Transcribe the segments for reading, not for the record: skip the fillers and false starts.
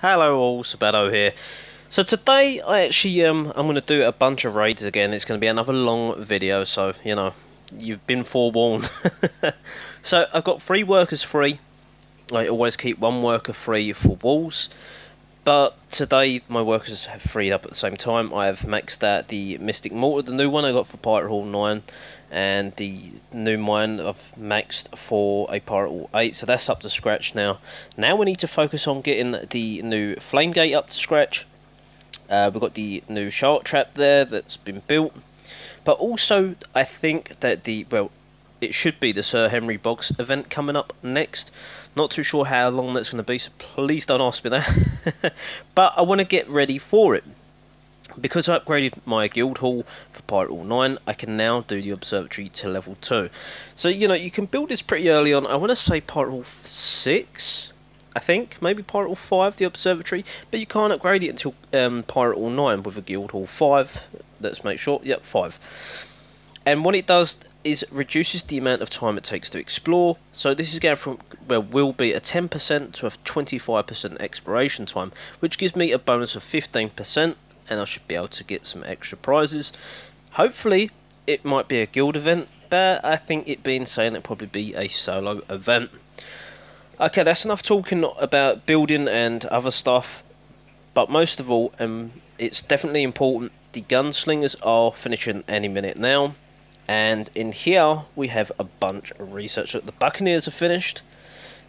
Hello all, Sabato here. So today I'm going to do a bunch of raids again. It's going to be another long video, so you know, you've been forewarned. So I've got 3 workers free. I always keep 1 worker free for walls, but today my workers have freed up at the same time. I have maxed out the Mystic Mortar, the new one I got for Pirate Hall 9, and the new mine I've maxed for a Pirate Hall 8, so that's up to scratch now. Now we need to focus on getting the new Flame Gate up to scratch. We've got the new Shark Trap there that's been built, but also I think that it should be the Sir Henry Boggs event coming up next. Not too sure how long that's going to be, so please don't ask me that. But I want to get ready for it. Because I upgraded my guild hall for Pirate Hall 9, I can now do the observatory to level 2. So, you know, you can build this pretty early on. I want to say Pirate Hall 6, I think. Maybe Pirate Hall 5, the observatory. But you can't upgrade it until Pirate Hall 9 with a guild hall 5. Let's make sure. Yep, 5. And what it does is reduces the amount of time it takes to explore. So this is going from, will be a 10% to a 25% exploration time, which gives me a bonus of 15%. And I should be able to get some extra prizes. Hopefully it might be a guild event, but I think it being saying it'll probably be a solo event. Okay, that's enough talking about building and other stuff, but most of all, it's definitely important, the gunslingers are finishing any minute now, and in here we have a bunch of research. The buccaneers are finished,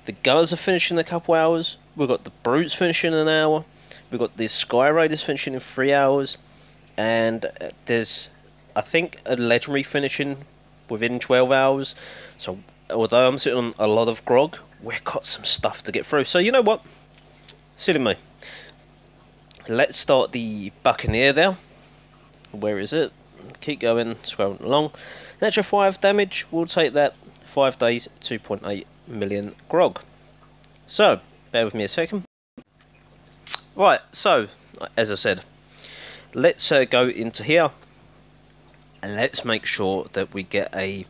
the gunners are finishing in a couple hours, we've got the brutes finishing in an hour, we've got the Sky Raiders finishing in 3 hours, and there's, I think, a legendary finishing within 12 hours. So, although I'm sitting on a lot of grog, we've got some stuff to get through. So, you know what? Silly me. Let's start the Buccaneer there. Where is it? Keep going, scrolling along. An extra 5 damage, we'll take that. 5 days, 2.8 million grog. So, bear with me a second. Right, so, as I said, let's go into here, and let's make sure that we get a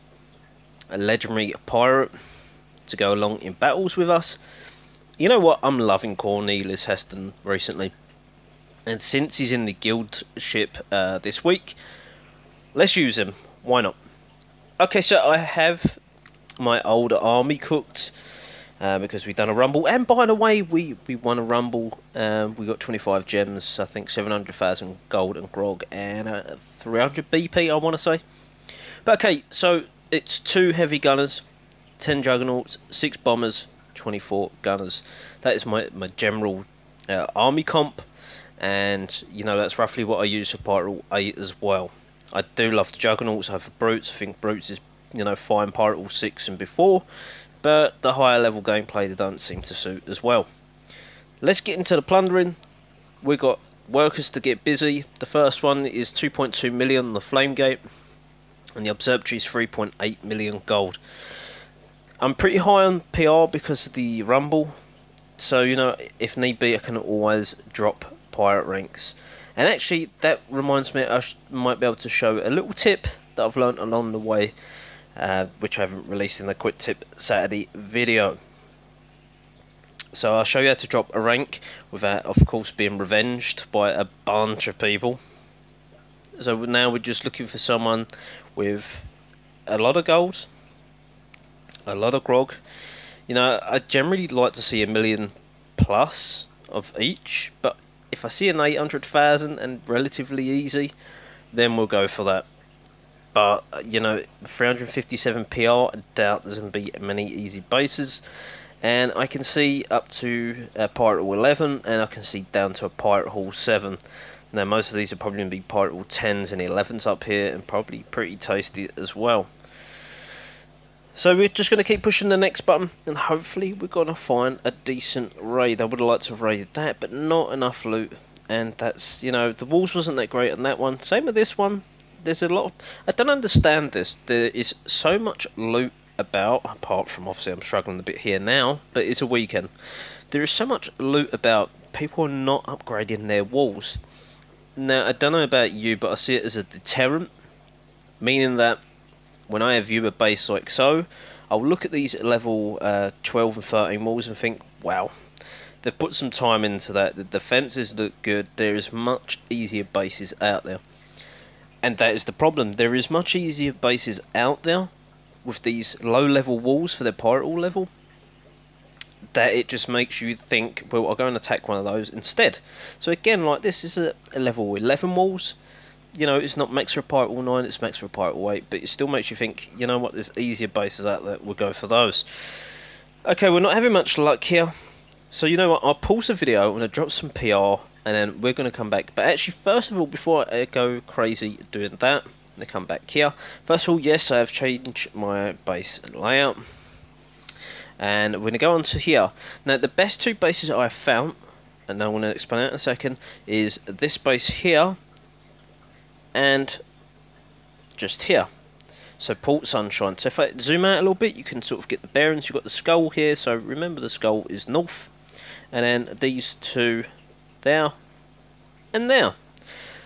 legendary pirate to go along in battles with us. You know what, I'm loving Cornelius Heston recently, and since he's in the guild ship this week, let's use him, why not? Okay, so I have my old army cooked, because we've done a rumble, and by the way, we won a rumble. We got 25 gems, I think 700,000 gold and grog, and 300 BP, I want to say. But okay, so it's 2 heavy gunners, 10 juggernauts, 6 bombers, 24 gunners. That is my general army comp, and you know, that's roughly what I use for Pirate Hall 8 as well. I do love the juggernauts. I have the brutes. I think brutes is, you know, fine Pirate Hall 6 and before. But the higher level gameplay, they don't seem to suit as well. Let's get into the plundering. We've got workers to get busy. The first one is 2.2 million on the Flame Gate, and the observatory is 3.8 million gold. I'm pretty high on PR because of the rumble, so you know, if need be, I can always drop pirate ranks. And actually, that reminds me, I might be able to show a little tip that I've learned along the way, which I haven't released in the Quick Tip Saturday video. So I'll show you how to drop a rank without, of course, being revenged by a bunch of people. So now we're just looking for someone with a lot of gold, a lot of grog. You know, I generally like to see 1 million plus of each, but if I see an 800,000 and relatively easy, then we'll go for that. But, you know, 357 PR, I doubt there's going to be many easy bases. And I can see up to Pirate Hall 11, and I can see down to a Pirate Hall 7. Now, most of these are probably going to be Pirate Hall 10s and 11s up here, and probably pretty tasty as well. So we're just going to keep pushing the next button, and hopefully we're going to find a decent raid. I would have liked to have raided that, but not enough loot. And that's, you know, the walls wasn't that great on that one. Same with this one. There's a lot of, I don't understand this. There is so much loot about, apart from obviously I'm struggling a bit here now, but it's a weekend. There is so much loot about, people are not upgrading their walls. Now, I don't know about you, but I see it as a deterrent, meaning that when I view a base like so, I'll look at these level 12 and 13 walls and think, wow, they've put some time into that. The defences look good. There is much easier bases out there. And that is the problem. There is much easier bases out there with these low-level walls for their pirate wall level, that it just makes you think, well, I'll go and attack one of those instead. So again, like this is a level 11 walls. You know, it's not max for a pirate wall 9, it's max for a pirate wall 8, but it still makes you think, you know what, there's easier bases out there, we'll go for those. Okay, we're not having much luck here. So you know what, I'll pause the video, I'm going to drop some PR, and then we're going to come back. But actually, first of all, before I go crazy doing that, I'm going to come back here. First of all, yes, I have changed my base layout. And we're going to go on to here. Now, the best two bases I have found, and I'm going to explain it in a second, is this base here, and just here. So Port Sunshine. So if I zoom out a little bit, you can sort of get the bearings. You've got the skull here, so remember the skull is north. And then these two there and there.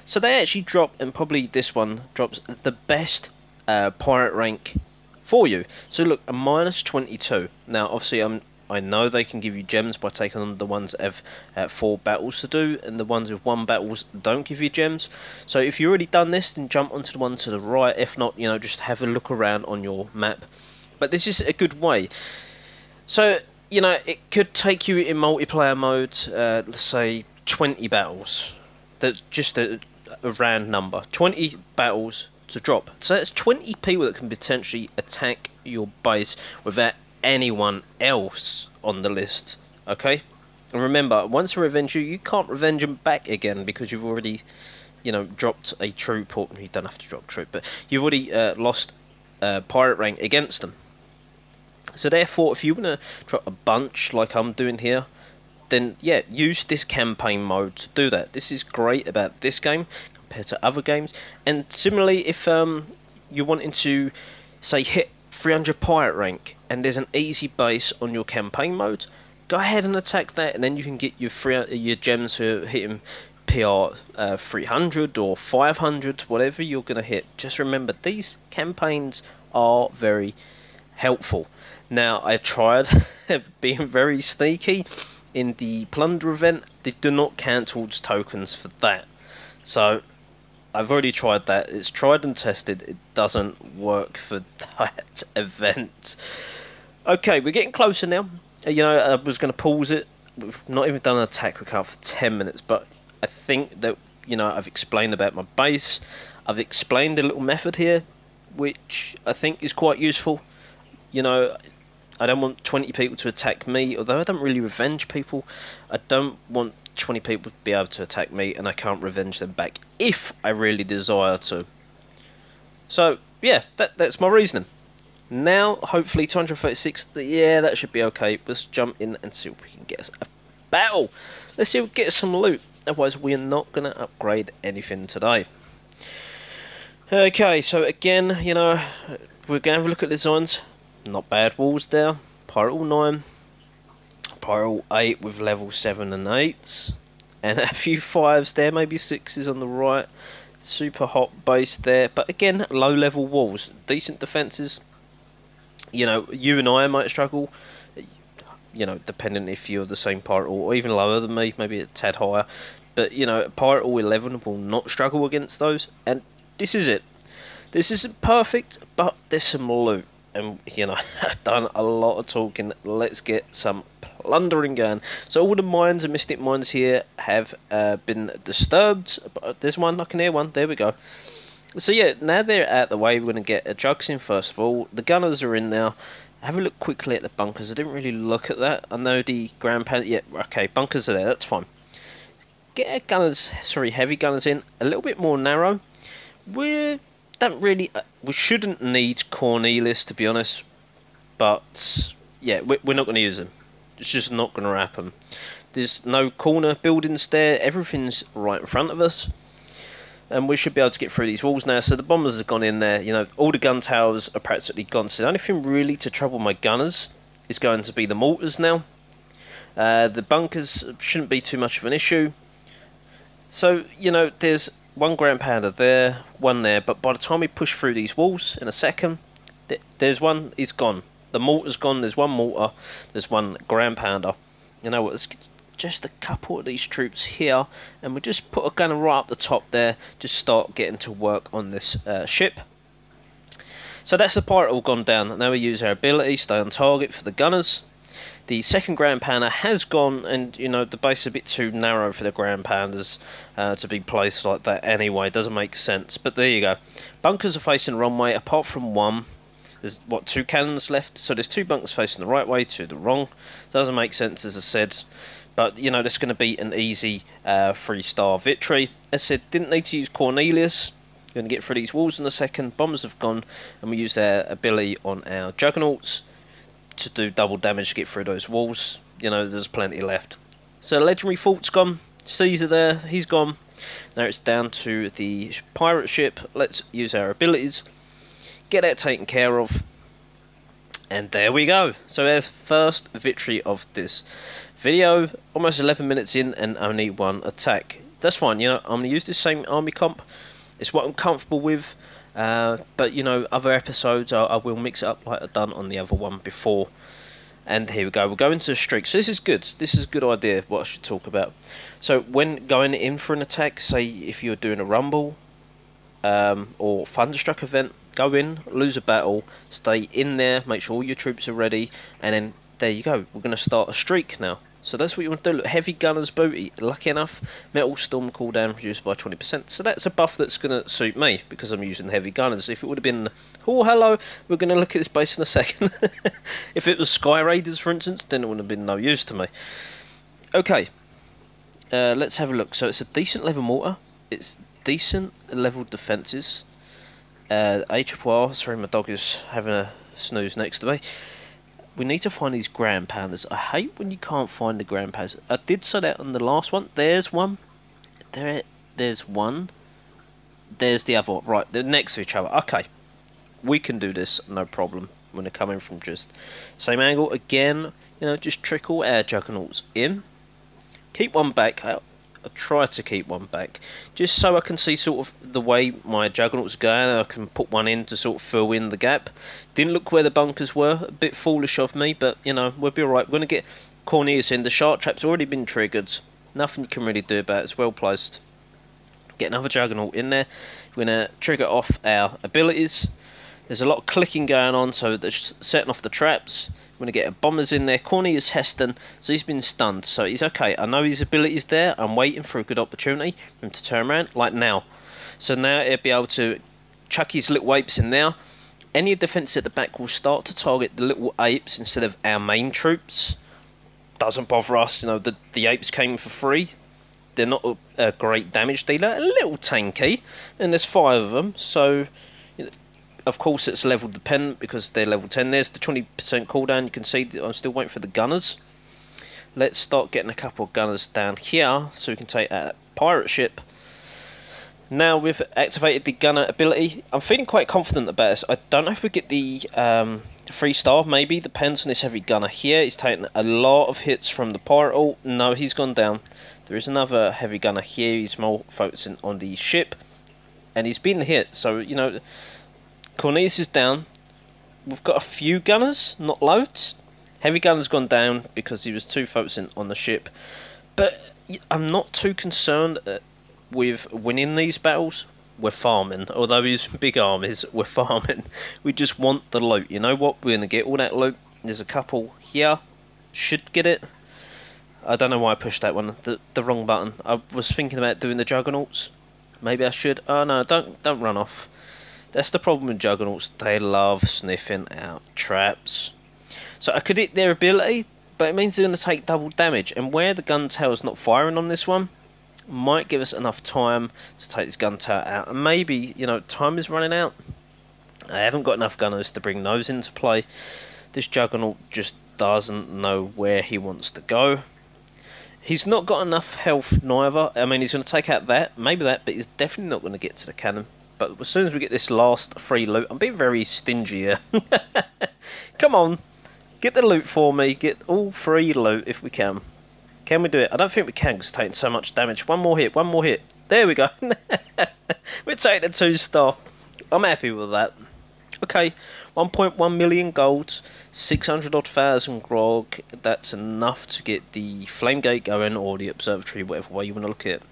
So they actually drop, and probably this one drops the best pirate rank for you. So look, a -22. Now obviously I know they can give you gems by taking on the ones that have 4 battles to do, and the ones with 1 battles don't give you gems. So if you've already done this, then jump onto the one to the right. If not, you know, just have a look around on your map. But this is a good way. So, you know, it could take you in multiplayer mode, let's say 20 battles. That's just a round number. 20 battles to drop. So that's 20 people that can potentially attack your base without anyone else on the list. Okay? And remember, once they revenge you, you can't revenge them back again, because you've already, you know, dropped a troop, or you don't have to drop a troop, but you've already lost pirate rank against them. So therefore, if you want to drop a bunch like I'm doing here, then yeah, use this campaign mode to do that. This is great about this game compared to other games. And similarly, if you're wanting to, say, hit 300 pirate rank, and there's an easy base on your campaign mode, go ahead and attack that, and then you can get your gems for hitting PR 300 or 500, whatever you're going to hit. Just remember, these campaigns are very helpful. Now, I tried being very sneaky in the Plunder event. They do not count towards tokens for that. So, I've already tried that. It's tried and tested. It doesn't work for that event. Okay, we're getting closer now. You know, I was going to pause it. We've not even done an attack recount for 10 minutes, but I think that, you know, I've explained about my base. I've explained a little method here, which I think is quite useful. You know, I don't want 20 people to attack me, although I don't really revenge people. I don't want 20 people to be able to attack me, and I can't revenge them back if I really desire to. So, yeah, that's my reasoning. Now, hopefully, 236, yeah, that should be okay. Let's jump in and see if we can get us a battle. Let's see if we can get some loot. Otherwise, we're not going to upgrade anything today. Okay, so again, you know, we're going to have a look at the designs. Not bad walls there. Pirate Wall 9. Pirate Wall 8 with level 7 and 8s. And a few 5s there, maybe 6s on the right. Super hot base there. But again, low level walls. Decent defences. You know, you and I might struggle. You know, depending if you're the same Pirate Wall, or even lower than me, maybe a tad higher. But, you know, Pirate Wall 11 will not struggle against those. And this is it. This isn't perfect, but there's some loot. And, you know, I've done a lot of talking. Let's get some plundering going. So all the mines and mystic mines here have been disturbed. But there's one, I can hear one. There we go. So yeah, now they're out the way, we're going to get a jugs in first of all. The gunners are in now. Have a look quickly at the bunkers. I didn't really look at that. I know the ground pad. Yeah, okay, bunkers are there. That's fine. Get our gunners, sorry, heavy gunners in a little bit more narrow. We shouldn't need Cornelius, to be honest. But yeah, we're not going to use them. It's just not going to happen. There's no corner buildings there. Everything's right in front of us. And we should be able to get through these walls now. So the bombers have gone in there. You know, all the gun towers are practically gone. So the only thing really to trouble my gunners is going to be the mortars now. The bunkers shouldn't be too much of an issue. So, you know, there's one ground pounder there, one there. But by the time we push through these walls in a second, there's one, he's gone. The mortar's gone. There's one mortar. There's one ground pounder. You know what, let's just a couple of these troops here, and we'll just put a gunner right up the top there, just start getting to work on this ship. So that's the pirate all gone down. Now we use our ability, stay on target for the gunners. The second ground pounder has gone, and you know the base is a bit too narrow for the ground pounders to be placed like that anyway. It doesn't make sense, but there you go. Bunkers are facing the wrong way, apart from one. There's what, 2 cannons left, so there's 2 bunkers facing the right way, 2 the wrong. Doesn't make sense, as I said, but you know that's going to be an easy 3-star victory. As I said, didn't need to use Cornelius. Going to get through these walls in a second. Bombers have gone, and we use their ability on our juggernauts to do double damage to get through those walls. You know, there's plenty left. So legendary fort's gone. Caesar there, he's gone. Now it's down to the pirate ship. Let's use our abilities, get that taken care of, and there we go. So there's first victory of this video. Almost 11 minutes in and only 1 attack. That's fine. You know, I'm going to use this same army comp. It's what I'm comfortable with, but you know, other episodes I will mix it up like I've done on the other one before. And here we go, we'll go into a streak. So this is good, this is a good idea what I should talk about. So when going in for an attack, say if you're doing a rumble or thunderstruck event, go in, lose a battle, stay in there, make sure all your troops are ready, and then there you go, we're going to start a streak now. So that's what you want to do. Look, heavy gunner's booty, lucky enough, metal storm cooldown reduced by 20%. So that's a buff that's going to suit me, because I'm using heavy gunners. If it would have been, oh hello, we're going to look at this base in a second. If it was Sky Raiders, for instance, then it would have been no use to me. Okay, let's have a look. So it's a decent level mortar, it's decent level defences. ARR, sorry my dog is having a snooze next to me. We need to find these ground pounders. I hate when you can't find the ground pounders. I did say that on the last one. There's one. There's one. There's the other one. Right, they're next to each other. Okay. We can do this, no problem. When they're coming from just same angle. Again, you know, just trickle our juggernauts in. Keep one back. I try to keep one back, just so I can see sort of the way my juggernauts are going. I can put one in to sort of fill in the gap. Didn't look where the bunkers were. A bit foolish of me, but you know, we'll be alright. We're going to get Cornelius in. The shark trap's already been triggered. Nothing you can really do about it. It's well placed. Get another juggernaut in there. We're going to trigger off our abilities. There's a lot of clicking going on, so they're setting off the traps. We're going to get a bombers in there. Cornelius Heston, so he's been stunned, so he's okay. I know his ability's there. I'm waiting for a good opportunity for him to turn around, like now. So now he'll be able to chuck his little apes in there. Any defence at the back will start to target the little apes instead of our main troops. Doesn't bother us, you know, the apes came for free. They're not a great damage dealer, a little tanky, and there's 5 of them, so... You know, of course it's level dependent because they're level 10. There's the 20% cooldown. You can see I'm still waiting for the gunners. Let's start getting a couple of gunners down here so we can take that pirate ship. Now we've activated the gunner ability. I'm feeling quite confident about this. I don't know if we get the 3-star, maybe. Depends on this heavy gunner here. He's taking a lot of hits from the pirate. Oh, no, he's gone down. There is another heavy gunner here. He's more focusing on the ship. And he's been hit, so, you know... Cornelius is down. We've got a few gunners, not loads. Heavy gunner's gone down because he was too focusing on the ship. But I'm not too concerned with winning these battles. We're farming. Although he's big armies, we're farming. We just want the loot. You know what? We're going to get all that loot. There's a couple here. Should get it. I don't know why I pushed that one. The wrong button. I was thinking about doing the juggernauts. Maybe I should. Oh no, don't run off. That's the problem with juggernauts, they love sniffing out traps. So I could hit their ability, but it means they're going to take double damage. And where the gun tower's not firing on this one, might give us enough time to take this gun tower out. And maybe, you know, time is running out. I haven't got enough gunners to bring those into play. This juggernaut just doesn't know where he wants to go. He's not got enough health neither. I mean, he's going to take out that, maybe that, but he's definitely not going to get to the cannon. But as soon as we get this last free loot, I'm being very stingy here. Come on, get the loot for me. Get all free loot if we can. Can we do it? I don't think we can because it's taking so much damage. One more hit, one more hit. There we go. We're taking a 2-star. I'm happy with that. Okay, 1.1 million gold, 600 odd thousand grog. That's enough to get the flame gate going, or the observatory, whatever way you want to look at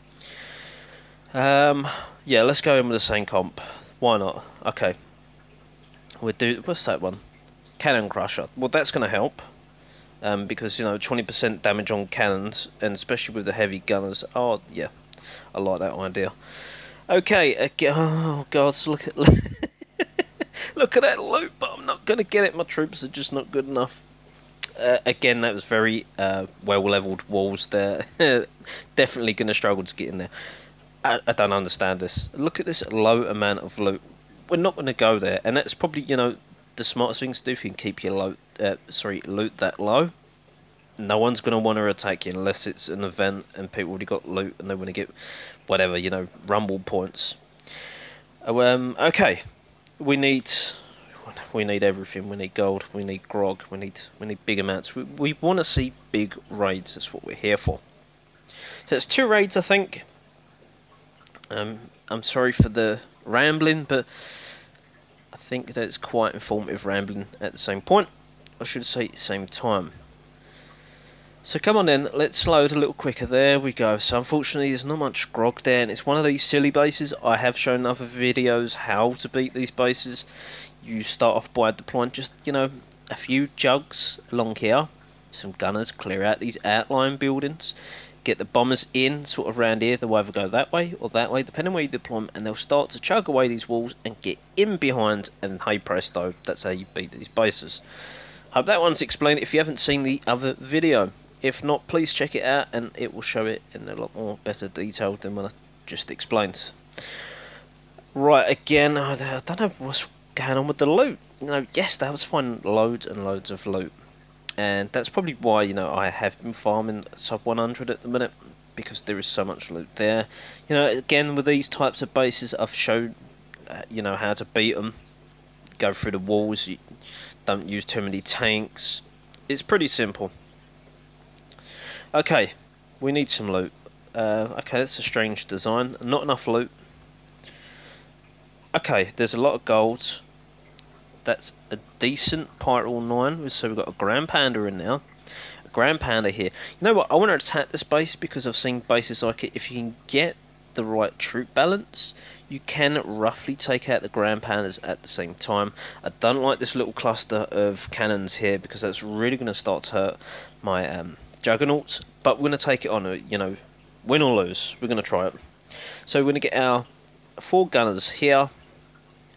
it. Yeah, let's go in with the same comp. Why not? Okay. We'll do, what's that one? Cannon Crusher. Well, that's going to help. Because, you know, 20% damage on cannons, and especially with the heavy gunners. Oh, yeah. I like that idea. Okay, oh god, look at look at that loot, but I'm not going to get it. My troops are just not good enough. Again, that was very well-leveled walls there. Definitely going to struggle to get in there. I don't understand this. Look at this low amount of loot. We're not going to go there, and that's probably, you know, the smartest thing to do if you can keep your loot that low. No one's going to want to attack you unless it's an event and people already got loot and they want to get whatever, you know, rumble points. Okay, we need everything. We need gold. We need grog. We need big amounts. We want to see big raids. That's what we're here for. So it's 2 raids, I think. I'm sorry for the rambling, but I think that's quite informative rambling at the same point. I should say same time. So come on then, let's load a little quicker. There we go. So unfortunately there's not much grog there, and it's one of these silly bases. I have shown other videos how to beat these bases. You start off by deploying just, you know, a few jugs along here. Some gunners, clear out these outline buildings. Get the bombers in, sort of around here. They'll either go that way or that way, depending on where you deploy them, and they'll start to chug away these walls and get in behind, and hey presto, that's how you beat these bases. Hope that one's explained if you haven't seen the other video. If not, please check it out and it will show it in a lot more better detail than what I just explained. Right, again, I don't know what's going on with the loot. You know, yes, that was finding loads and loads of loot. And that's probably why, you know, I have been farming sub 100 at the minute, because there is so much loot there. You know, again, with these types of bases, I've showed, you know, how to beat them. Go through the walls, you don't use too many tanks. It's pretty simple. Okay, we need some loot. Okay, that's a strange design. Not enough loot. Okay, there's a lot of gold. That's a decent Pirate Hall 9. So we've got a Grand Panda in now. A Grand Panda here. You know what? I want to attack this base because I've seen bases like it. If you can get the right troop balance, you can roughly take out the Grand Pandas at the same time. I don't like this little cluster of cannons here because that's really going to start to hurt my Juggernauts. But we're going to take it on, you know, win or lose. We're going to try it. So we're going to get our 4 gunners here,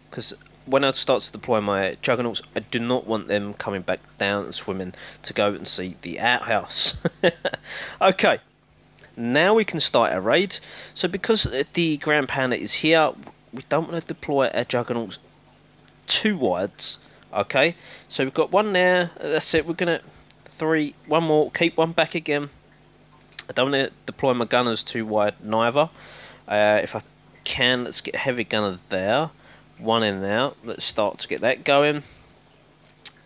because when I start to deploy my Juggernauts, I do not want them coming back down and swimming to go and see the outhouse. Okay, now we can start our raid. So because the Grand Panda is here, we don't want to deploy our Juggernauts too wide. Okay, so we've got one there. That's it. We're gonna 3, one more. Keep one back again. I don't want to deploy my gunners too wide neither. If I can, let's get a heavy gunner there. One in there. Let's start to get that going.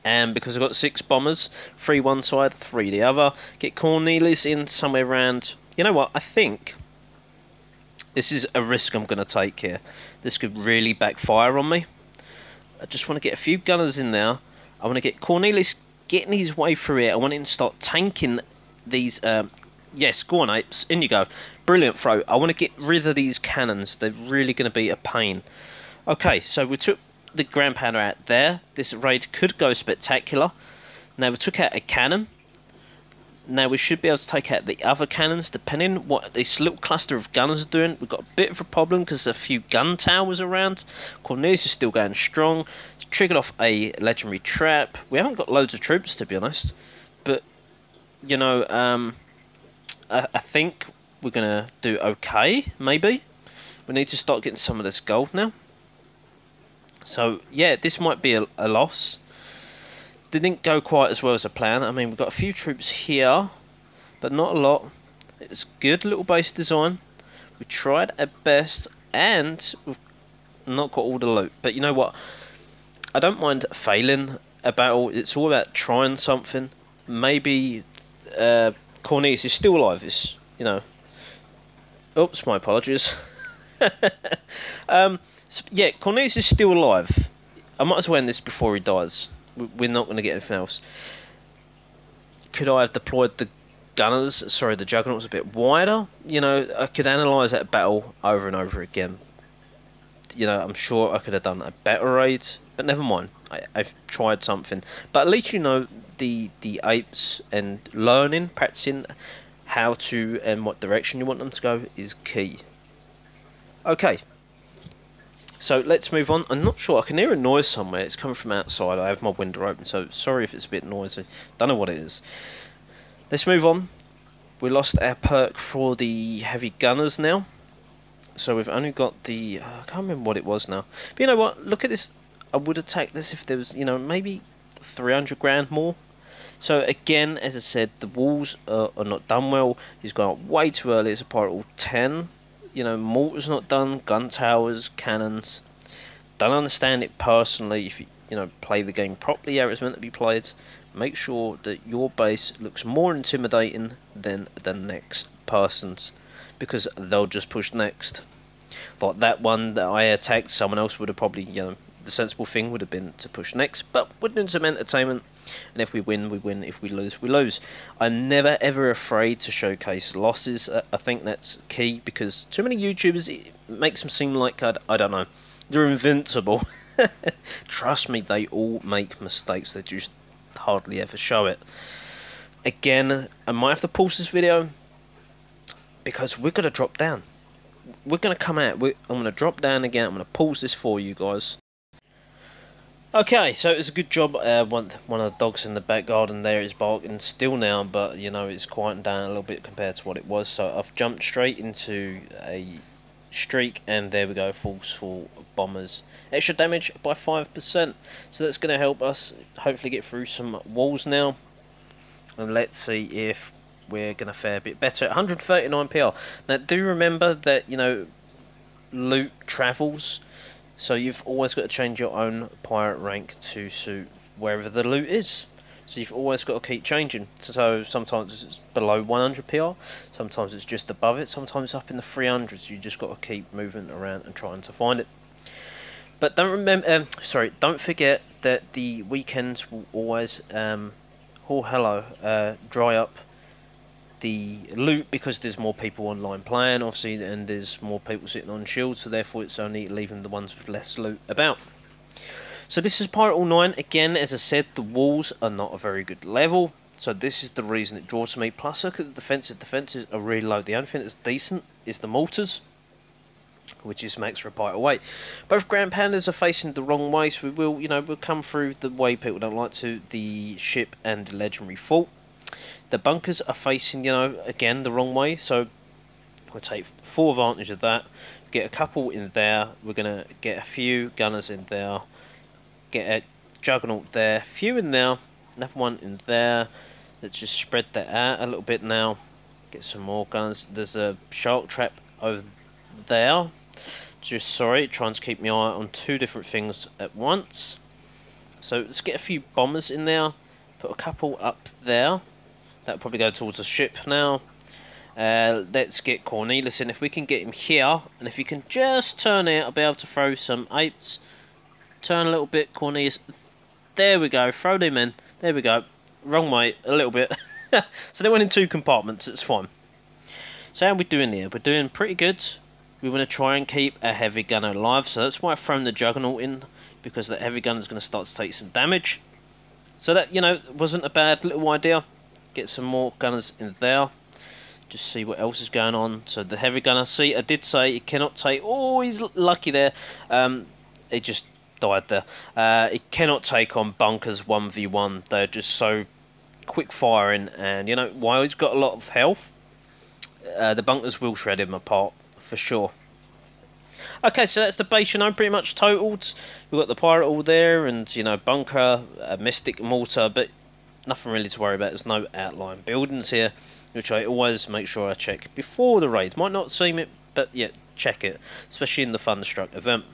And because I've got 6 bombers, 3 one side, 3 the other. Get Cornelius in somewhere around. You know what? I think this is a risk I'm going to take here. This could really backfire on me. I just want to get a few gunners in there. I want to get Cornelius getting his way through here. I want him to start tanking these. Yes, go on, apes. In you go. Brilliant throw. I want to get rid of these cannons. They're really going to be a pain. Okay, so we took the Grand Panda out there. This raid could go spectacular. Now we took out a cannon. Now we should be able to take out the other cannons, depending on what this little cluster of gunners are doing. We've got a bit of a problem because there's a few gun towers around. Cornelius is still going strong. It's triggered off a legendary trap. We haven't got loads of troops, to be honest. But, you know, I think we're going to do okay, maybe. We need to start getting some of this gold now. So, yeah, this might be a loss. Didn't go quite as well as a plan. I mean, we've got a few troops here, but not a lot. It's good little base design. We tried our best, and we've not got all the loot. But you know what? I don't mind failing a battle. It's all about trying something. Maybe Cornelius is still alive. It's, you know. Oops, my apologies. So, yeah, Cornelius is still alive. I might as well end this before he dies. We're not going to get anything else. Could I have deployed the gunners, sorry, the juggernauts a bit wider? You know, I could analyse that battle over and over again. You know, I'm sure I could have done a better raid, but never mind. I've tried something. But at least you know the apes, and learning, practicing how to and what direction you want them to go is key. Okay. So let's move on. I'm not sure. I can hear a noise somewhere. It's coming from outside. I have my window open, so sorry if it's a bit noisy. Don't know what it is. Let's move on. We lost our perk for the heavy gunners now. So we've only got the... I can't remember what it was now. But you know what? Look at this. I would have taken this if there was, you know, maybe 300 grand more. So again, as I said, the walls are not done well. He's gone up way too early. It's a Pirate Hall 10. You know, mortar's not done, gun towers, cannons. Don't understand it personally. If you know, play the game properly how it's meant to be played, make sure that your base looks more intimidating than the next person's, because they'll just push next. Like that one that I attacked, someone else would have probably, you know, the sensible thing would have been to push next, but we're doing some entertainment, and if we win, we win. If we lose, we lose. I'm never ever afraid to showcase losses. I think that's key, because too many YouTubers, it makes them seem like, I don't know, they're invincible. Trust me, they all make mistakes. They just hardly ever show it. Again, I might have to pause this video, because we're going to drop down. We're going to come out. I'm going to drop down again. I'm going to pause this for you guys. Okay, so it's a good job. One of the dogs in the back garden there is barking still now, but you know, it's quieting down a little bit compared to what it was. So I've jumped straight into a streak, and there we go, forceful bombers. Extra damage by 5%. So that's going to help us hopefully get through some walls now. And let's see if we're going to fare a bit better. 139 PR. Now do remember that, you know, loot travels. So you've always got to change your own pirate rank to suit wherever the loot is. So you've always got to keep changing. So sometimes it's below 100 PR, sometimes it's just above it, sometimes it's up in the 300s. You just got to keep moving around and trying to find it. But don't remember, don't forget that the weekends will always, dry up the loot, because there's more people online playing, obviously, and there's more people sitting on shields, so therefore it's only leaving the ones with less loot about. So this is Pirate Hall 9. Again, as I said, the walls are not a very good level, so this is the reason it draws to me. Plus, look at the defences. Defences are really low. The only thing that's decent is the mortars, which is max for a Pirate Hall 8. Both Grand Pandas are facing the wrong way, so we'll come through the way people don't like to, the ship and the legendary fort. The bunkers are facing, you know, again, the wrong way, so we'll take full advantage of that. Get a couple in there. We're going to get a few gunners in there. Get a juggernaut there. A few in there. Another one in there. Let's just spread that out a little bit now. Get some more guns. There's a shark trap over there. Just, sorry, trying to keep my eye on two different things at once. So let's get a few bombers in there. Put a couple up there. That'll probably go towards the ship now. Let's get Cornelius in. If we can get him here, and if he can just turn out, I'll be able to throw some apes. Turn a little bit, Cornelius. There we go. Throw them in. There we go. Wrong way, a little bit. So they went in two compartments. It's fine. So how are we doing here? We're doing pretty good. We want to try and keep a heavy gunner alive. So that's why I've thrown the juggernaut in, because that heavy gunner is going to start to take some damage. So that, you know, wasn't a bad little idea. Get some more gunners in there. Just see what else is going on. So the heavy gunner, see, I did say it cannot take... Oh, he's lucky there. It just died there. It cannot take on bunkers 1v1. They're just so quick firing. And, you know, while he's got a lot of health, the bunkers will shred him apart, for sure. Okay, so that's the base, you know, pretty much totaled. We've got the Pirate Hall there, and, you know, bunker, a Mystic Mortar, but nothing really to worry about. There's no outline buildings here, which I always make sure I check before the raid. Might not seem it, but yeah, check it, especially in the Thunderstruck event.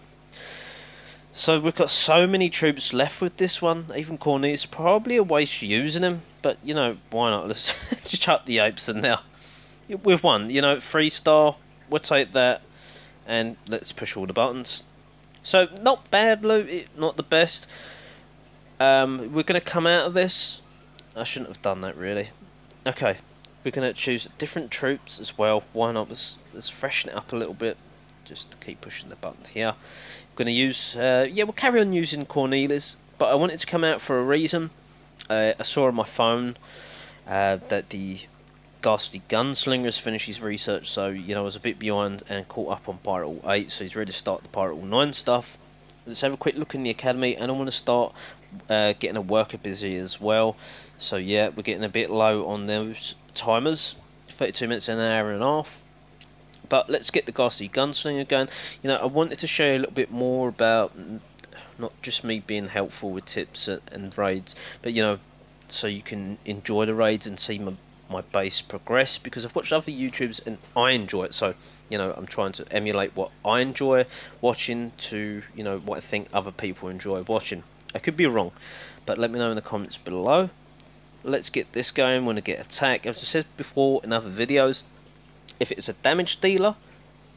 So we've got so many troops left with this one. Even Cornelius, probably a waste using him, but, you know, why not? Let's just chuck the apes in there. With one, you know, 3-star, we'll take that. And let's push all the buttons. So not bad loot, not the best. We're going to come out of this. I shouldn't have done that really. Okay, we're going to choose different troops as well. Why not? Let's freshen it up a little bit. Just keep pushing the button here. We're going to use, yeah, we'll carry on using Cornelis, but I want it to come out for a reason. I saw on my phone that the Ghastly Gunslinger has finished his research, so you know I was a bit behind and caught up on Pirate Hall 8, so he's ready to start the Pirate Hall 9 stuff. Let's have a quick look in the academy, and I want to start getting a worker busy as well. So yeah, we're getting a bit low on those timers, 32 minutes an hour and a half. But let's get the Ghastly Gunslinger going. You know, I wanted to show you a little bit more about not just me being helpful with tips and raids, but you know, so you can enjoy the raids and see my base progress, because I've watched other YouTubers and I enjoy it, so you know I'm trying to emulate what I enjoy watching to, you know, what I think other people enjoy watching. I could be wrong, but let me know in the comments below. Let's get this going. We're going to get attack. As I said before in other videos, if it's a damage dealer,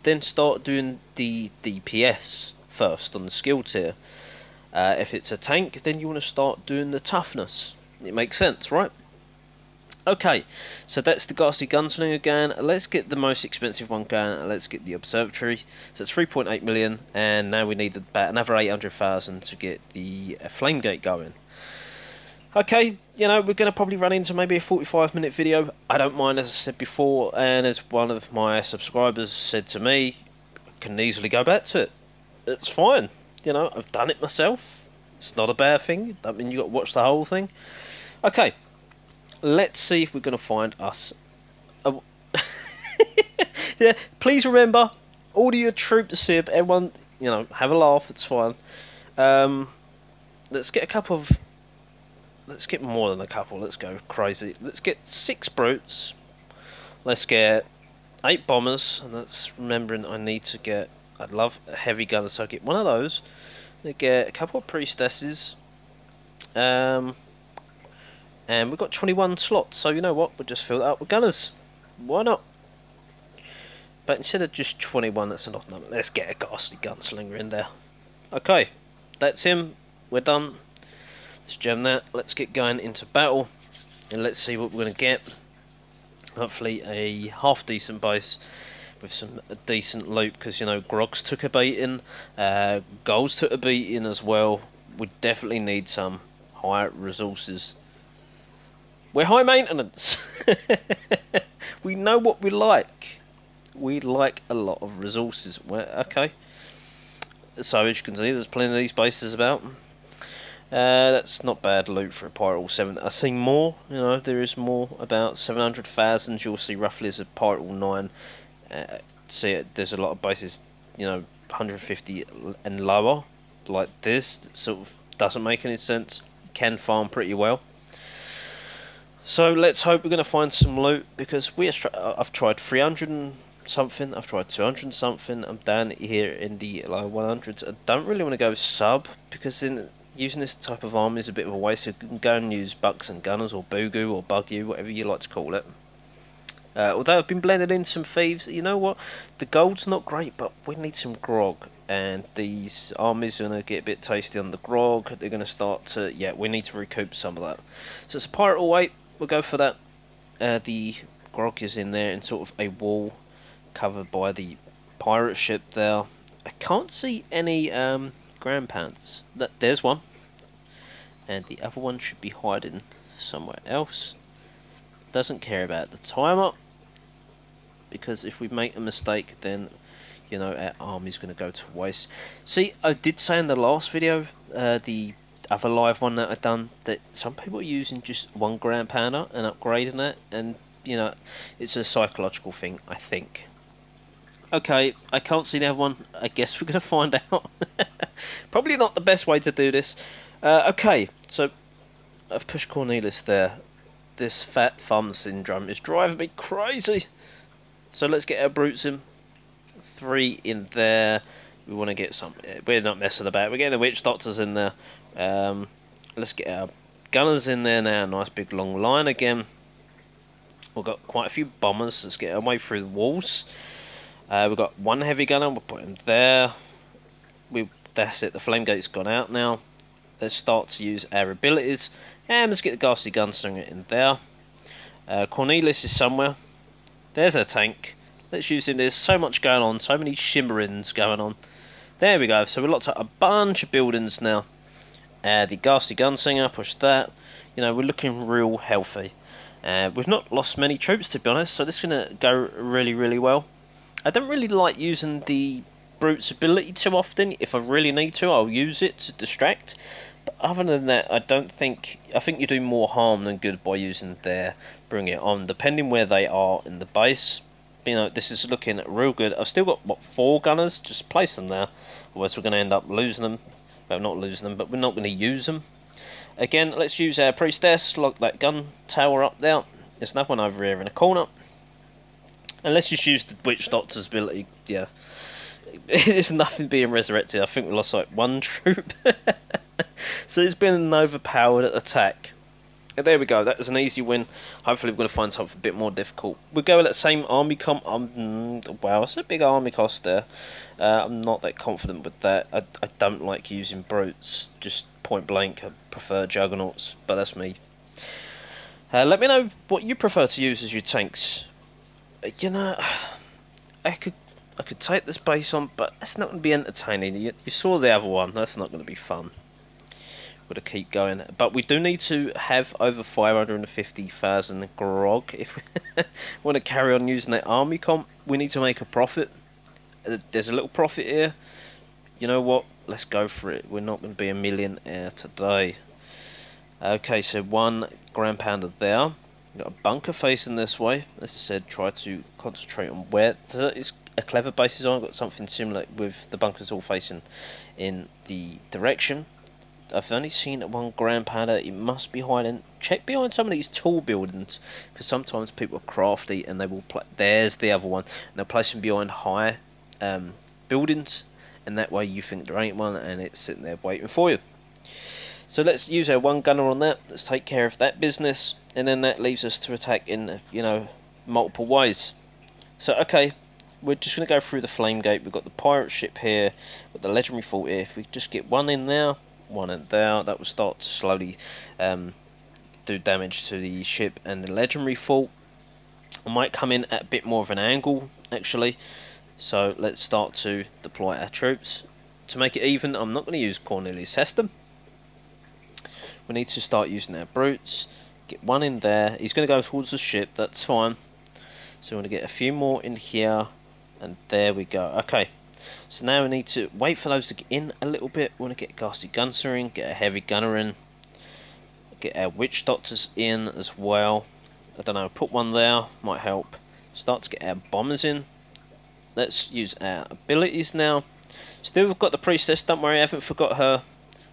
then start doing the DPS first on the skill tier. If it's a tank, then you want to start doing the toughness. It makes sense, right? Okay, so that's the Ghastly Gunslinger again. Let's get the most expensive one going. Let's get the Observatory. So it's 3.8 million, and now we need about another 800,000 to get the Flame Gate going. Okay, you know, we're going to probably run into maybe a 45-minute video. I don't mind, as I said before, and as one of my subscribers said to me, I can easily go back to it. It's fine. You know, I've done it myself. It's not a bad thing. I mean, you've got to watch the whole thing. Okay. Let's see if we're going to find us. Yeah, please remember, all of your troops, Sib, everyone, you know, have a laugh, it's fine. Let's get a couple of... Let's get more than a couple, let's go crazy. Let's get 6 brutes. Let's get 8 bombers, and that's remembering I need to get... I'd love a heavy gunner, so I get one of those. Let's get a couple of priestesses. And we've got 21 slots, so you know what, we'll just fill that up with gunners. Why not? But instead of just 21, that's enough number. Let's get a Ghastly Gunslinger in there. Okay, that's him. We're done. Let's gem that. Let's get going into battle. And let's see what we're going to get. Hopefully a half-decent base with some decent loot, because, you know, Grogs took a beating. Goals took a beating as well. We definitely need some higher resources. We're high maintenance. We know what we like. We like a lot of resources. Okay. So as you can see, there's plenty of these bases about. That's not bad loot for a Pirate Hall 7. I see more. You know, there is more. About 700,000. You'll see roughly as a Pirate Hall 9. See it. There's a lot of bases. You know, 150 and lower, like this. That sort of doesn't make any sense. You can farm pretty well. So let's hope we're going to find some loot, because I've tried 300 and something, I've tried 200 and something, I'm down here in the low 100s. I don't really want to go sub, because then using this type of army is a bit of a waste. You can go and use bucks and gunners, or boogoo, or buggy, whatever you like to call it. Although I've been blended in some thieves, you know what, the gold's not great, but we need some grog, and these armies are going to get a bit tasty on the grog. They're going to start to, yeah, we need to recoup some of that. So it's a Pirate Hall 8. We'll go for that. The grog is in there in sort of a wall covered by the pirate ship there. I can't see any Grand Panthers. There's one. And the other one should be hiding somewhere else. Doesn't care about the timer, because if we make a mistake, then, you know, our army's going to go to waste. See, I did say in the last video, the other live one that I've done, that some people are using just 1 Grand Panther and upgrading it, and you know, it's a psychological thing, I think. Okay, I can't see the other one. I guess we're going to find out. Probably not the best way to do this. Okay, so I've pushed Cornelis there. This fat thumb syndrome is driving me crazy. So let's get our brutes in. 3 in there. We want to get some. We're not messing about. We're getting the witch doctors in there. Let's get our gunners in there now. Nice big long line again. We've got quite a few bombers. Let's get our way through the walls. We've got 1 heavy gunner. We'll put him there. We've That's it, the flame gate's gone out now. Let's start to use our abilities. And let's get the Ghastly Gunslinger in there. Cornelius is somewhere. There's our tank. Let's use him. There's so much going on, so many shimmerings going on. There we go. So we've locked up a bunch of buildings now. The Ghastly Gunslinger, push that. You know, we're looking real healthy. We've not lost many troops, to be honest, so this is going to go really, really well. I don't really like using the Brute's ability too often. If I really need to, I'll use it to distract. But other than that, I think you do more harm than good by using their Bring It On, depending where they are in the base. You know, this is looking real good. I've still got, what, 4 gunners? Just place them there. Otherwise we're going to end up losing them. Well, not losing them, but we're not going to use them. Again, let's use our Priestess, lock that gun tower up there. There's another one over here in the corner. And let's just use the Witch Doctor's ability. Yeah. There's nothing being resurrected. I think we lost like 1 troop. So it's been an overpowered attack. There we go, that was an easy win. Hopefully we're going to find something a bit more difficult. We'll go with that same army comp. Wow, it's a big army cost there. I'm not that confident with that. I don't like using brutes, just point blank. I prefer juggernauts, but that's me. Let me know what you prefer to use as your tanks. You know, I could take this base on, but that's not going to be entertaining. You saw the other one, that's not going to be fun. Got to keep going, but we do need to have over 550,000 grog if we want to carry on using that army comp. We need to make a profit. There's a little profit here. You know what? Let's go for it. We're not going to be a millionaire today. Okay, so 1 ground pounder there. We've got a bunker facing this way. As I said, try to concentrate on where it's a clever base design. I've got something similar with the bunkers all facing in the direction. I've only seen 1 ground pounder. It must be hiding. Check behind some of these tall buildings, because sometimes people are crafty and they will play. There's the other one. And they'll place them behind high buildings, and that way you think there ain't one, and it's sitting there waiting for you. So let's use our 1 gunner on that. Let's take care of that business, and then that leaves us to attack in, you know, multiple ways. So okay, we're just going to go through the flame gate. We've got the pirate ship here, with the legendary fort here. If we just get 1 in there, 1 in there, that will start to slowly do damage to the ship and the legendary fort. I might come in at a bit more of an angle actually, so let's start to deploy our troops. To make it even, I'm not going to use Cornelius Heston. We need to start using our brutes. Get 1 in there. He's going to go towards the ship, that's fine. So we want to get a few more in here, and there we go. Okay. So now we need to wait for those to get in a little bit. We want to get Ghastly Gunslinger in, get a Heavy Gunner in, get our Witch Doctors in as well. I don't know, put 1 there, might help. Start to get our Bombers in. Let's use our abilities now. Still got the Priestess, don't worry, I haven't forgot her.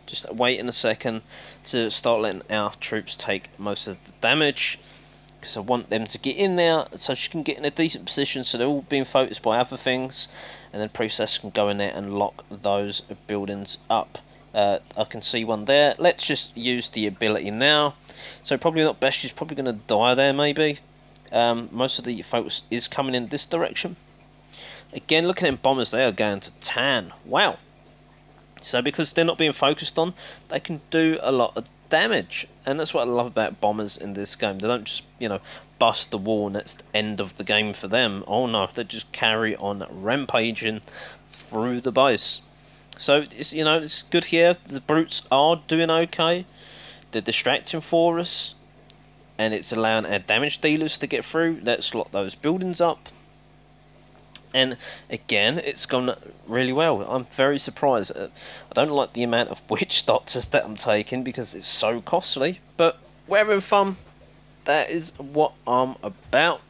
Just wait in a second to start letting our troops take most of the damage, because I want them to get in there so she can get in a decent position, so they're all being focused by other things, and then Priestess can go in there and lock those buildings up. I can see 1 there. Let's just use the ability now. So probably not best, she's probably going to die there maybe. Most of the focus is coming in this direction. Again, looking at bombers, they are going to tan. Wow. So because they're not being focused on, they can do a lot of damage, and that's what I love about bombers in this game. They don't just, you know, bust the wall and that's the end of the game for them. Oh no, they just carry on rampaging through the base. So it's, you know, it's good here. The brutes are doing okay. They're distracting for us, and it's allowing our damage dealers to get through. Let's lock those buildings up. And again, it's gone really well. I'm very surprised. I don't like the amount of Witch Doctors that I'm taking because it's so costly, but we're having fun. That is what I'm about.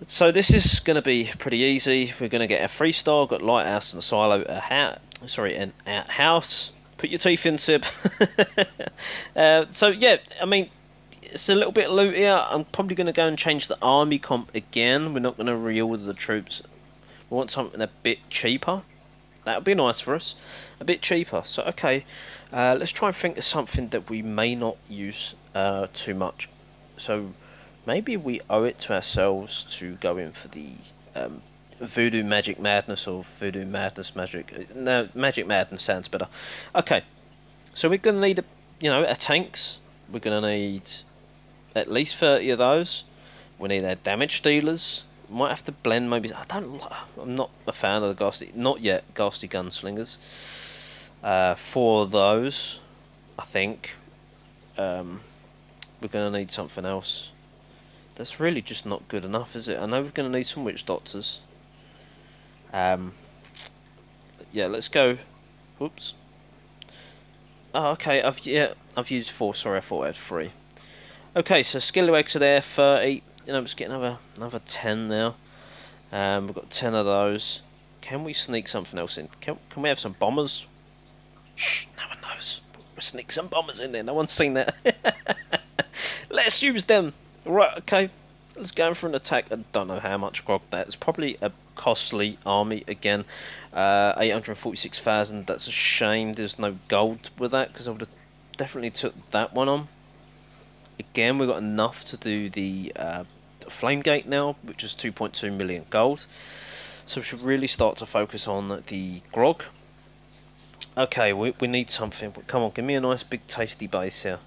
So this is going to be pretty easy. We're going to get a 3-star, got Lighthouse and a Silo, an outhouse. Put your teeth in, Sib. So yeah, I mean, it's a little bit loot here. I'm probably going to go and change the army comp again. We're not going to reorder the troops. We want something a bit cheaper. That would be nice for us. A bit cheaper. So, okay. Let's try and think of something that we may not use too much. So, maybe we owe it to ourselves to go in for the Voodoo Magic Madness or Voodoo Madness Magic. No, Magic Madness sounds better. Okay, so we're going to need, a tanks. We're going to need at least 30 of those. We need our damage dealers. Might have to blend maybe. I'm not a fan of the not yet ghastly gunslingers. For those, I think we're going to need something else. That's really just not good enough, is it? I know we're going to need some witch doctors. Yeah, let's go. Whoops. Oh, okay. I've used 4. Sorry, I thought I had 3. Okay, so skillywags are there. 30. Let's get another 10 now. We've got 10 of those. Can we sneak something else in? Can we have some bombers? Shh, no one knows. We'll sneak some bombers in there. No one's seen that. Let's use them. Right, okay. Let's go for an attack. I don't know how much grog that is. Probably a costly army again. 846,000. That's a shame. There's no gold with that because I would have definitely took that one on. Again, we've got enough to do the flame gate now, which is 2.2 million gold. So we should really start to focus on the grog. Okay, we need something. Come on, give me a nice big tasty base here.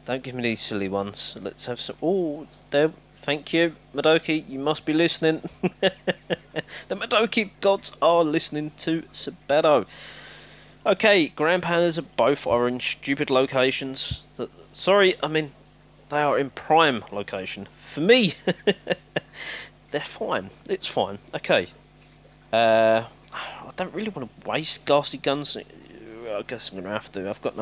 Don't give me these silly ones. Let's have some. Oh, there. Thank you, Madoki. You must be listening. The Madoki gods are listening to Sabato. Okay, Grand Pandas are both in stupid locations. Sorry, I mean, they are in prime location. For me, they're fine. It's fine. Okay. I don't really want to waste ghastly guns. I guess I'm going to have to. I've got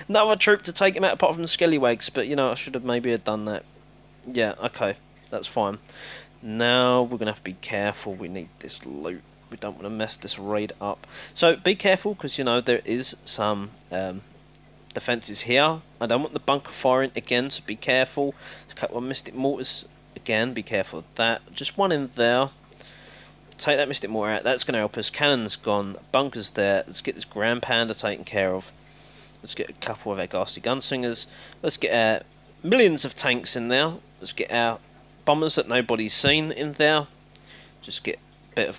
another troop to take him out apart from the Skellywags, but I should have maybe done that. Yeah, okay, that's fine. Now we're going to have to be careful. We need this loot. We don't want to mess this raid up. So be careful because, there is some defences here. I don't want the bunker firing again, so be careful. There's a couple of Mystic Mortars again, be careful of that. Just one in there. Take that Mystic Mortar out, that's going to help us. Cannon's gone, bunker's there. Let's get this Grand Panda taken care of. Let's get a couple of our ghastly gunslingers. Let's get our millions of tanks in there. Let's get our bombers that nobody's seen in there. Just get a bit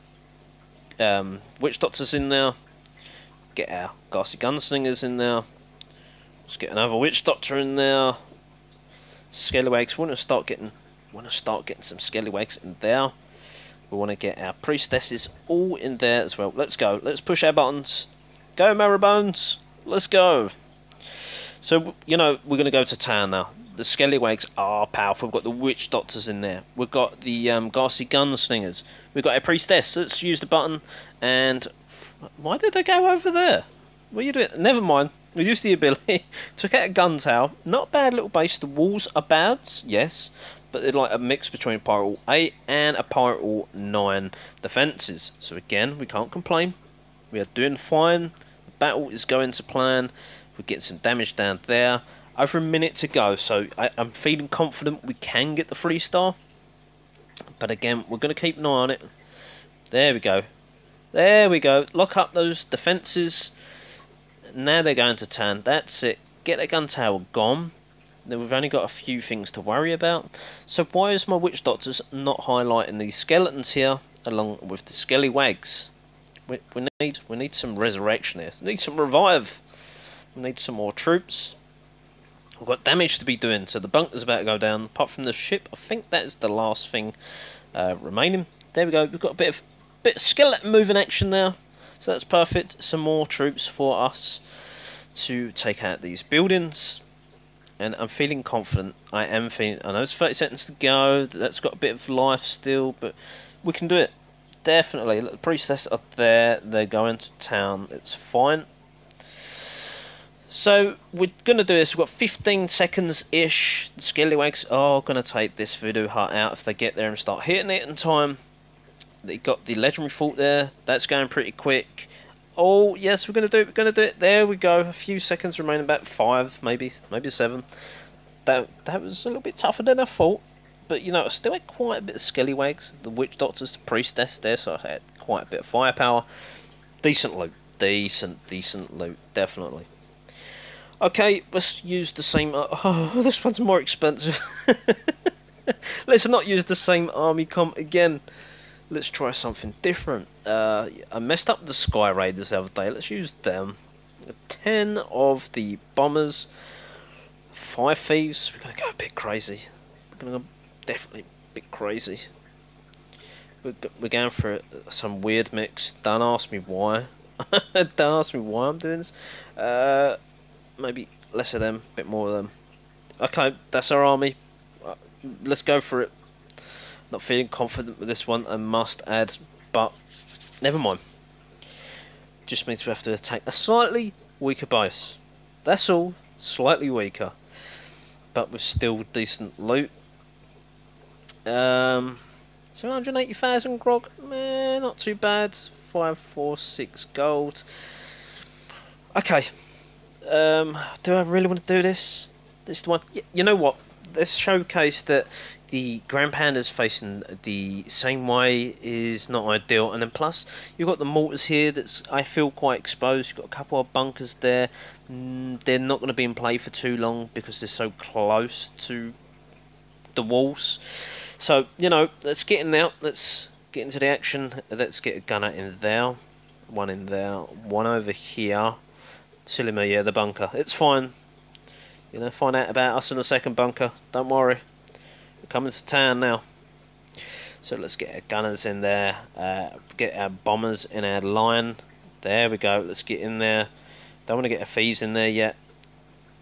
of witch doctors in there. Get our ghastly gunslingers in there. Let's get another witch doctor in there. Skellywags. We want to start getting some Skellywags in there. We want to get our priestesses all in there as well. Let's go. Let's push our buttons. Go, Marrowbones. Let's go. So, we're going to go to town now. The Skellywags are powerful. We've got the witch doctors in there. We've got the ghastly gunslingers. We've got our priestess. Let's use the button. And why did they go over there? What are you doing? Never mind. We used the ability. Took out a gun tower. Not a bad little base. The walls are bad. Yes. But they're like a mix between Pirate Hall 8 and a Pirate Hall 9 defences. So again, we can't complain. We are doing fine. The battle is going to plan. We're getting some damage down there. Over a minute to go, so I'm feeling confident we can get the 3-star. But again, we're going to keep an eye on it. There we go. There we go. Lock up those defences. Now they're going to town. That's it. Get that gun tower gone. Then we've only got a few things to worry about. So why is my witch doctors not highlighting these skeletons here along with the Skellywags? We need some resurrection here. We need some revive. We need some more troops. We've got damage to be doing, so the bunker's about to go down. Apart from the ship, I think that is the last thing remaining. There we go. We've got a bit of skeleton moving action there, so that's perfect. Some more troops for us to take out these buildings. And I'm feeling confident. I know it's 30 seconds to go. That's got a bit of life still, but we can do it. Definitely. Look, the priestess are there. They're going to town. It's fine. So we're going to do this. We've got 15 seconds-ish. The Skellywags are going to take this voodoo hut out if they get there and start hitting it in time. They got the legendary fort there. That's going pretty quick. Oh, yes, we're going to do it. We're going to do it. There we go. A few seconds remaining, about 5, maybe 7. That was a little bit tougher than I thought. But, I still had quite a bit of Skellywags. The witch doctors, the priestess there, so I had quite a bit of firepower. Decent loot. Decent loot, definitely. Okay, let's use the same... oh, this one's more expensive. Let's not use the same army comp again. Let's try something different. I messed up the Sky Raiders the other day. Let's use them. 10 of the bombers. 5 thieves. We're going to go a bit crazy. We're going to go definitely a bit crazy. We're going for some weird mix. Don't ask me why. Don't ask me why I'm doing this. Maybe less of them, a bit more of them. Okay, that's our army. Let's go for it. Not feeling confident with this one, I must add, but never mind. Just means we have to attack a slightly weaker base. That's all, slightly weaker, but with still decent loot. 780,000 grog, not too bad. 546 gold. Okay. Do I really want to do this? This is the one. You know what? Let's showcase that the Grand Pandas facing the same way is not ideal, and then plus you've got the mortars here that's I feel quite exposed. You've got a couple of bunkers there. They're not going to be in play for too long because they're so close to the walls. So you know, let's get in there. Let's get into the action. Let's get a gunner in there, one in there, one over here. Silly me, yeah, the bunker. It's fine. You know, find out about us in the second bunker. Don't worry. We're coming to town now. So let's get our gunners in there. Get our bombers in our line. There we go. Let's get in there. Don't want to get our thieves in there yet.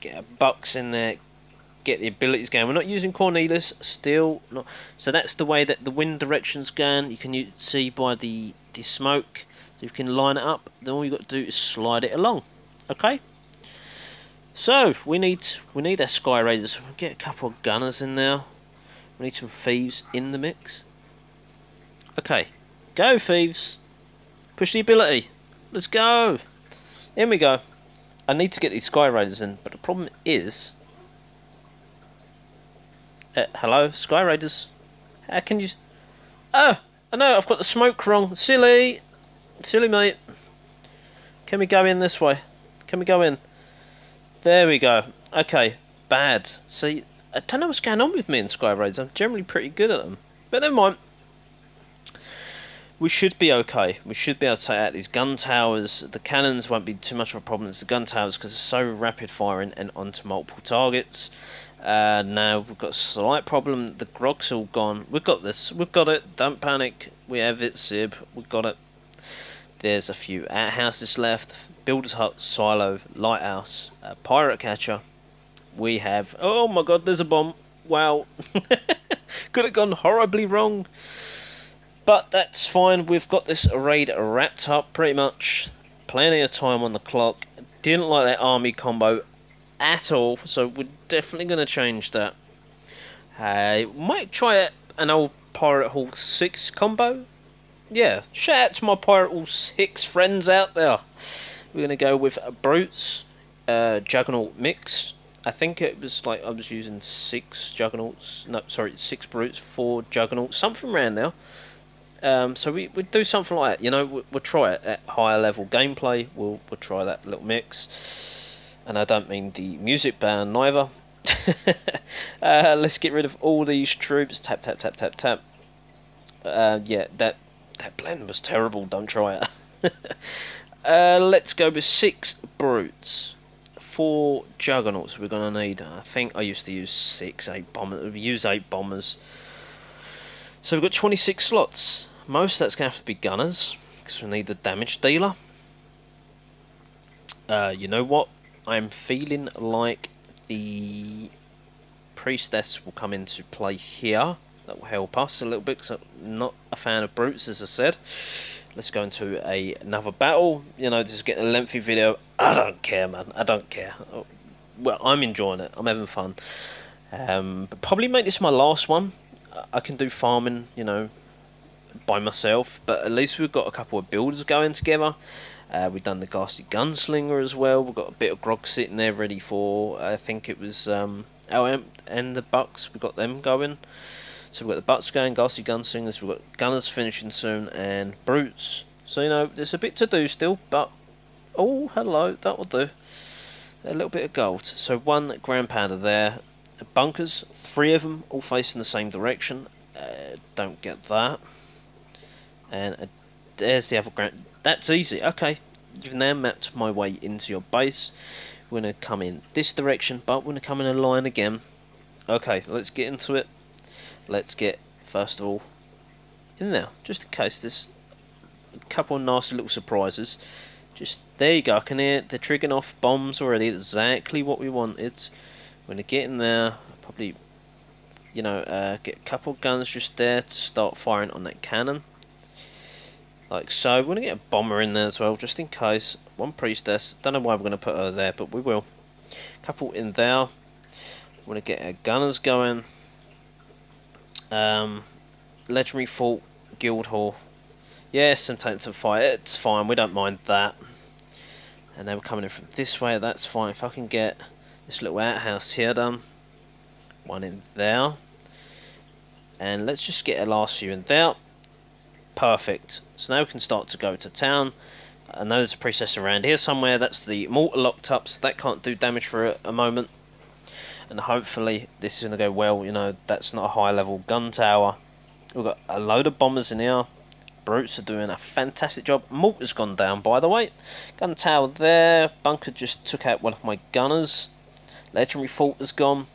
Get our bucks in there. Get the abilities going. We're not using Cornelius. Still not. So that's the way that the wind direction's going. You can see by the smoke. So you can line it up. Then all you got to do is slide it along. Okay. So we need our Sky Raiders. We'll get a couple of gunners in there. We need some thieves in the mix. Okay, go thieves. Push the ability. Let's go. Here we go. I need to get these Sky Raiders in, but the problem is, hello, Sky Raiders. How can you? Oh, I know. I've got the smoke wrong. Silly, mate. Can we go in this way? Can we go in? There we go. Okay, bad. See, I don't know what's going on with me in Sky Raiders. I'm generally pretty good at them. But never mind. We should be okay. We should be able to take out these gun towers. The cannons won't be too much of a problem. It's the gun towers because it's so rapid firing and onto multiple targets. Now we've got a slight problem. The grog's all gone. We've got this. We've got it. Don't panic. We have it, Sib. We've got it. There's a few outhouses left. Builder's hut, silo, lighthouse, pirate catcher. We have. Oh my god, there's a bomb. Wow. Could have gone horribly wrong. But that's fine. We've got this raid wrapped up pretty much. Plenty of time on the clock. Didn't like that army combo at all. So we're definitely going to change that. Might try an old Pirate Hall 6 combo. Yeah, shout out to my Pirate Hall 6 friends out there. We're going to go with brutes, juggernaut mix. I think it was like I was using 6 juggernauts. No, sorry, 6 brutes, 4 juggernauts, something around now. So we do something like that. You know, we'll try it at higher level gameplay. We'll try that little mix. And I don't mean the music band neither. Let's get rid of all these troops. Tap tap tap tap tap. Yeah, that blend was terrible. Don't try it. Let's go with 6 brutes, 4 juggernauts. We're gonna need. I think I used to use 8 bombers. We use 8 bombers. So we've got 26 slots. Most of that's gonna have to be gunners because we need the damage dealer. You know what? I'm feeling like the priestess will come into play here. That will help us a little bit because I'm not a fan of brutes, as I said. Let's go into another battle. You know, this is getting a lengthy video. I don't care, man. I don't care. Well, I'm enjoying it. I'm having fun. But probably make this my last one. I can do farming, you know, by myself. But at least we've got a couple of builders going together. We've done the Ghastly Gunslinger as well. We've got a bit of grog sitting there ready for, I think it was LM and the Bucks. We've got them going. So we've got the Bucks going, Ghastly Gunslingers, we've got Gunners finishing soon, and Brutes. So, you know, there's a bit to do still, but... Oh, hello, that will do. A little bit of gold. So 1 Grand Panda there. bunkers, 3 of them, all facing the same direction. Don't get that. And there's the other ground. That's easy. Okay, you've now mapped my way into your base. We're going to come in this direction, but we're going to come in a line again. Okay, let's get into it. Let's get, first of all, in there, just in case there's a couple of nasty little surprises. Just, there you go, I can hear they're triggering off bombs already, exactly what we wanted. We're going to get in there, probably, you know, get a couple of guns just there to start firing on that cannon. Like so. We're going to get a bomber in there as well, just in case. One priestess, don't know why we're going to put her there, but we will. A couple in there. We're going to get our gunners going. Legendary Fort, Guildhall. Yes, some tanks of fire, it's fine, we don't mind that. And then we're coming in from this way, that's fine. If I can get this little outhouse here done. One in there. And let's just get a last few in there. Perfect. So now we can start to go to town. I know there's a priestess around here somewhere. That's the mortar locked up, so that can't do damage for a moment. And hopefully this is going to go well. You know, that's not a high level gun tower. We've got a load of bombers in here. Brutes are doing a fantastic job. Mortar's gone down, by the way. Gun tower there. Bunker just took out one of my gunners. Legendary Fort has gone.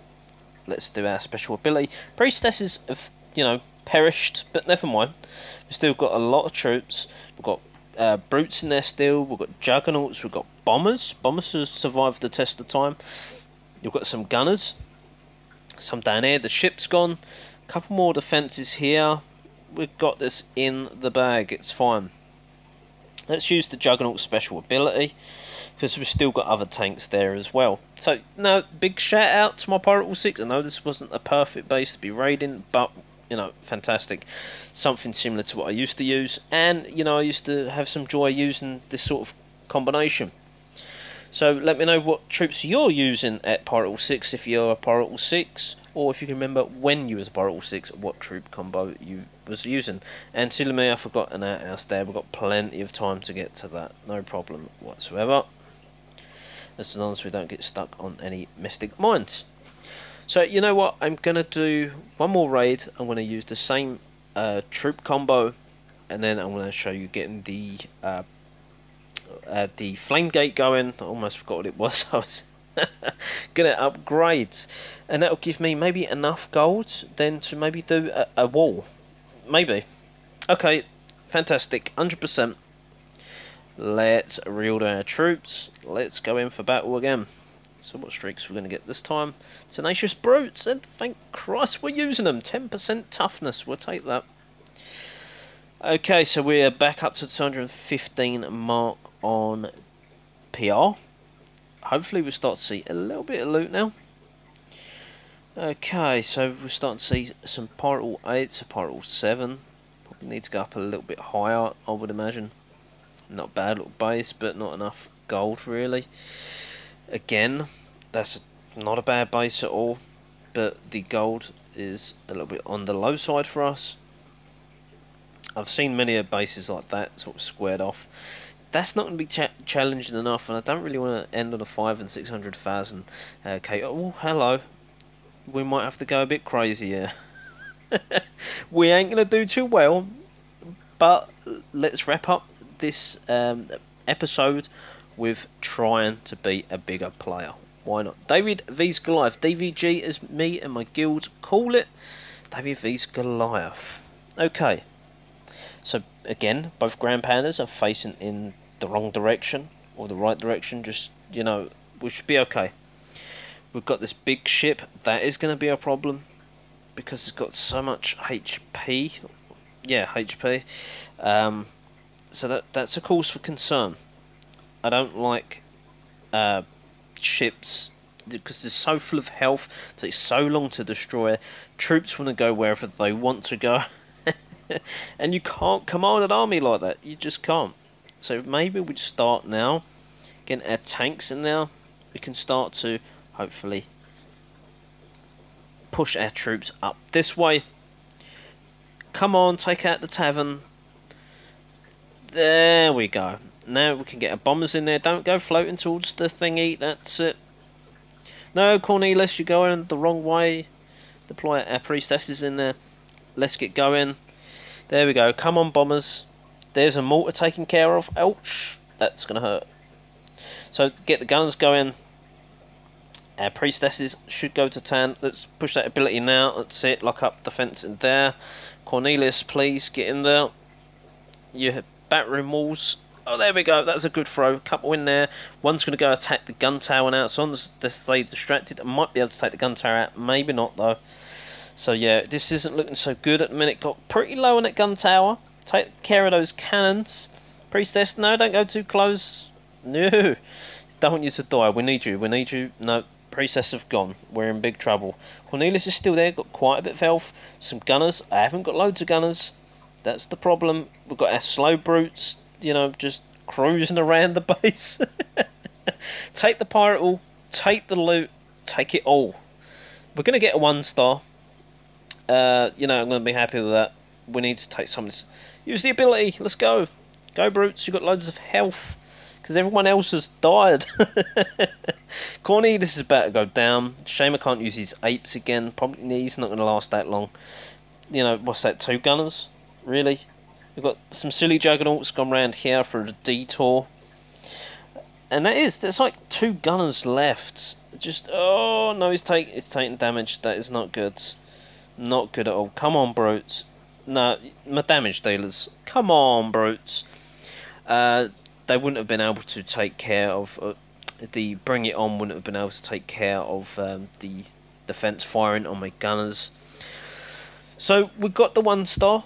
Let's do our special ability. Priestesses have, you know, perished, but never mind. We've still got a lot of troops. We've got brutes in there still. We've got juggernauts. We've got bombers. Bombers have survived the test of time. You've got some gunners. Some down here. The ship's gone. A couple more defences here. We've got this in the bag. It's fine. Let's use the Juggernaut special ability, because we've still got other tanks there as well. So, no, big shout out to my Pirate Wall 6. I know this wasn't a perfect base to be raiding, but, you know, fantastic. Something similar to what I used to use. And, you know, I used to have some joy using this sort of combination. So, let me know what troops you're using at Pirate Wall 6 if you're a Pirate Wall 6. Or if you can remember when you was a Pirate Wall 6, what troop combo you was using. And silly me, I forgot an outhouse there. We've got plenty of time to get to that. No problem whatsoever. As long as we don't get stuck on any mystic mines. So, you know what? I'm going to do one more raid. I'm going to use the same troop combo. And then I'm going to show you getting the flame gate going. I almost forgot what it was. I was gonna upgrade, and that'll give me maybe enough gold then to maybe do a wall, maybe. Okay, fantastic, 100%. Let's reel down our troops. Let's go in for battle again. So what streaks we're going to get this time? Tenacious brutes, and thank Christ we're using them. 10% toughness, we'll take that. Okay, so we're back up to the 215 mark on PR. Hopefully we'll start to see a little bit of loot now. Okay, so we're starting to see some Pirate Wall 8, a Pirate Wall 7. Probably need to go up a little bit higher, I would imagine. Not bad little base, but not enough gold really. Again, that's not a bad base at all, but the gold is a little bit on the low side for us. I've seen many bases like that sort of squared off. That's not going to be challenging enough, and I don't really want to end on a 500,000 and 600,000. Okay, oh hello. We might have to go a bit crazy here. We ain't going to do too well, but let's wrap up this episode with trying to be a bigger player. Why not? David vs Goliath. DVG as me and my guild call it. David vs Goliath. Okay. So again, both Grand Pandas are facing in the wrong direction or the right direction. Just, you know, we should be okay. We've got this big ship. That is going to be a problem because it's got so much HP. Yeah, HP. So that's a cause for concern. I don't like ships because they're so full of health. It takes so long to destroy. Troops want to go wherever they want to go. And you can't command an army like that. You just can't. So maybe we start now. Getting our tanks in there. We can start to hopefully push our troops up this way. Come on, take out the tavern. There we go. Now we can get our bombers in there. Don't go floating towards the thingy. That's it. No, Cornelius, you're going the wrong way. Deploy our priestesses in there. Let's get going. There we go. Come on, bombers. There's a mortar taken care of. Ouch. That's going to hurt. So, get the gunners going. Our priestesses should go to town. Let's push that ability now. That's it. Lock up the fence in there. Cornelius, please get in there. You have battering walls. Oh, there we go. That's a good throw. Couple in there. One's going to go attack the gun tower now. So on they stay distracted. I might be able to take the gun tower out. Maybe not, though. So, yeah, this isn't looking so good at the minute. Got pretty low on that gun tower. Take care of those cannons. Priestess, no, don't go too close. No. Don't want you to die. We need you. We need you. No. Priestess have gone. We're in big trouble. Cornelius is still there. Got quite a bit of health. Some gunners. I haven't got loads of gunners. That's the problem. We've got our slow brutes, you know, just cruising around the base. Take the pirate all. Take the loot. Take it all. We're going to get a 1-star. You know, I'm going to be happy with that. We need to take some of this. Use the ability. Let's go. Go, brutes. You've got loads of health. Because everyone else has died. Corny, this is about to go down. Shame I can't use his apes again. Probably he's not going to last that long. You know, what's that? 2 gunners? Really? We've got some silly juggernauts gone round here for a detour. And there's like 2 gunners left. Just, oh no, it's taking damage. That is not good. Not good at all. Come on, brutes. No, my damage dealers. Come on, brutes. They wouldn't have been able to take care of the bring it on. Wouldn't have been able to take care of the defense firing on my gunners. So we got the 1-star.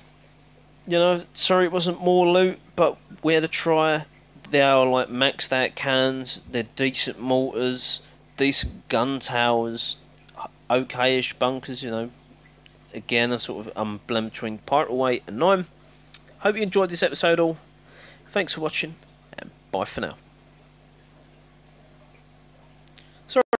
You know, sorry it wasn't more loot, but we had a try. They are like maxed out cannons. They're decent mortars, decent gun towers, okay-ish bunkers. You know, again a sort of blend between Pirate 8 and 9. Hope you enjoyed this episode all. Thanks for watching. Bye for now. Sorry.